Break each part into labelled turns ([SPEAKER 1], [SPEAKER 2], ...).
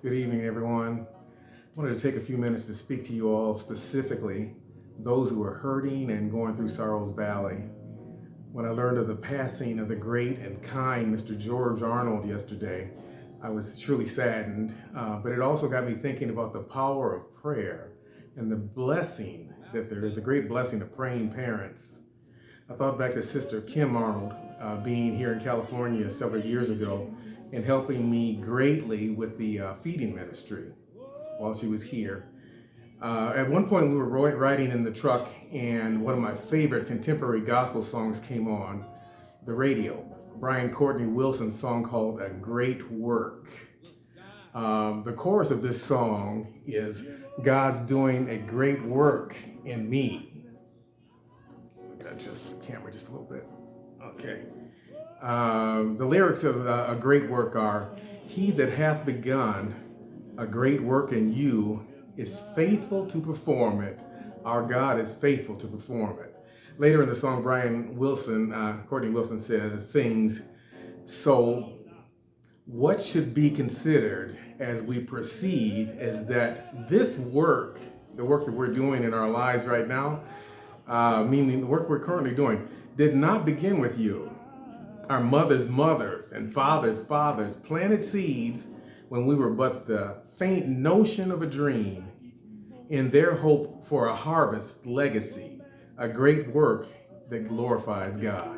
[SPEAKER 1] Good evening, everyone. I wanted to take a few minutes to speak to you all, specifically those who are hurting and going through Sorrow's Valley. When I learned of the passing of the great and kind Mr. George Arnold yesterday, I was truly saddened, but it also got me thinking about the power of prayer and the blessing that there is, the great blessing of praying parents. I thought back to Sister Kim Arnold being here in California several years ago and helping me greatly with the feeding ministry while she was here. At one point, we were riding in the truck, and one of my favorite contemporary gospel songs came on the radio. Brian Courtney Wilson's song called A Great Work. The chorus of this song is, God's doing a great work in me. Adjust the camera just a little bit. Okay. The lyrics of A Great Work are, He that hath begun a great work in you is faithful to perform it. Our God is faithful to perform it. Later in the song, Courtney Wilson sings, so what should be considered as we proceed is that this work, the work that we're doing in our lives right now, meaning the work we're currently doing, did not begin with you. Our mothers' mothers and fathers' fathers planted seeds when we were but the faint notion of a dream in their hope for a harvest legacy, a great work that glorifies God.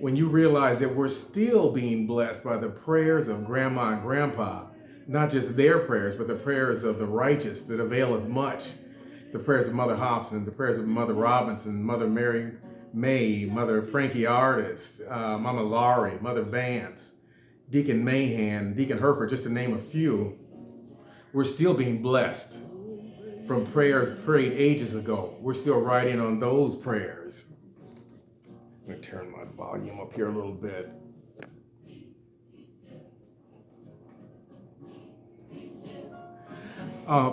[SPEAKER 1] When you realize that we're still being blessed by the prayers of grandma and grandpa, not just their prayers, but the prayers of the righteous that availeth much, the prayers of Mother Hobson, the prayers of Mother Robinson, Mother Mary May, Mother Frankie Artist, Mama Laurie, Mother Vance, Deacon Mahan, Deacon Herford, just to name a few, we're still being blessed from prayers prayed ages ago. We're still riding on those prayers. I'm going to turn my volume up here a little bit.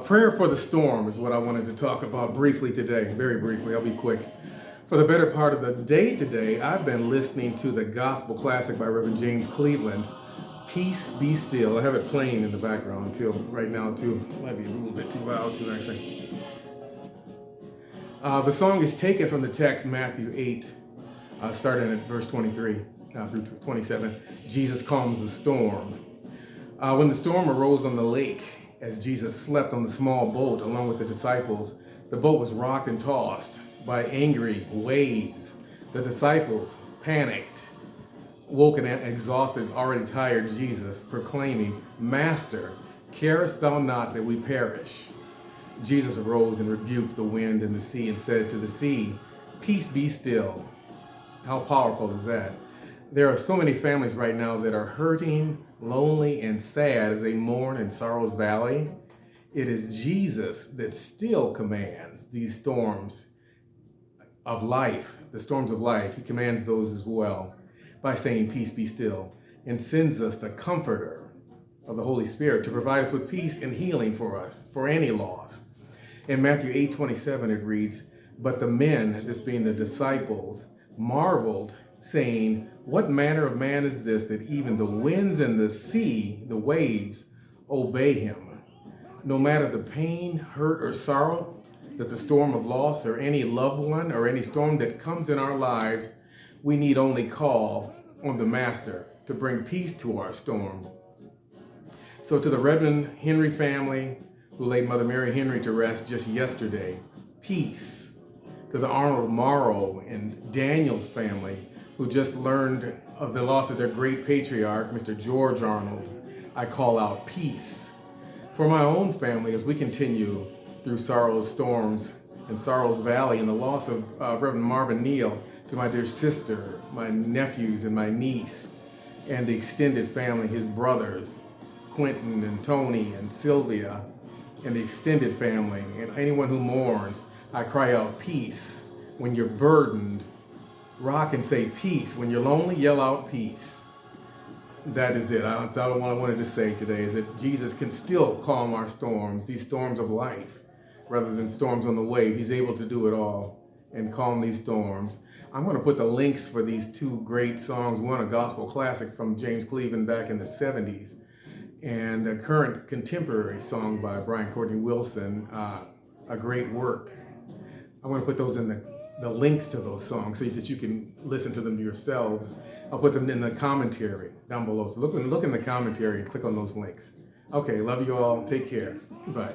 [SPEAKER 1] Prayer for the storm is what I wanted to talk about briefly today, very briefly. I'll be quick. For the better part of the day today, I've been listening to the gospel classic by Reverend James Cleveland, Peace Be Still. I have it playing in the background until right now too. Might be a little bit too loud too, actually. The song is taken from the text Matthew 8, starting at verse 23 through 27. Jesus calms the storm. When the storm arose on the lake, as Jesus slept on the small boat along with the disciples, the boat was rocked and tossed by angry waves. The disciples panicked, woke and exhausted, already tired Jesus, proclaiming, Master, carest thou not that we perish? Jesus arose and rebuked the wind and the sea and said to the sea, Peace be still. How powerful is that? There are so many families right now that are hurting, lonely, and sad as they mourn in Sorrow's Valley. It is Jesus that still commands these storms of life, the storms of life. He commands those as well by saying, Peace be still, and sends us the comforter of the Holy Spirit to provide us with peace and healing for us, for any loss. In Matthew 8:27, it reads, But the men, this being the disciples, marveled, saying, What manner of man is this that even the winds and the sea, the waves, obey him? No matter the pain, hurt, or sorrow, that the storm of loss or any loved one or any storm that comes in our lives, we need only call on the Master to bring peace to our storm. So to the Redmond Henry family, who laid Mother Mary Henry to rest just yesterday, peace. To the Arnold Morrow and Daniel's family, who just learned of the loss of their great patriarch, Mr. George Arnold, I call out peace. For my own family, as we continue through sorrow's storms and Sorrow's Valley and the loss of Reverend Marvin Neal, to my dear sister, my nephews, and my niece, and the extended family, his brothers, Quentin and Tony and Sylvia, and the extended family, and anyone who mourns, I cry out peace. When you're burdened, rock and say peace. When you're lonely, yell out peace. That is it. That's all I wanted to say today, is that Jesus can still calm our storms, these storms of life, rather than storms on the wave. He's able to do it all and calm these storms. I'm going to put the links for these two great songs, one a gospel classic from James Cleveland back in the 70s, and a current contemporary song by Brian Courtney Wilson, A Great Work. I want to put those in the links to those songs so that you can listen to them yourselves. I'll put them in the commentary down below. So look in the commentary and click on those links. Okay, love you all. Take care. Bye.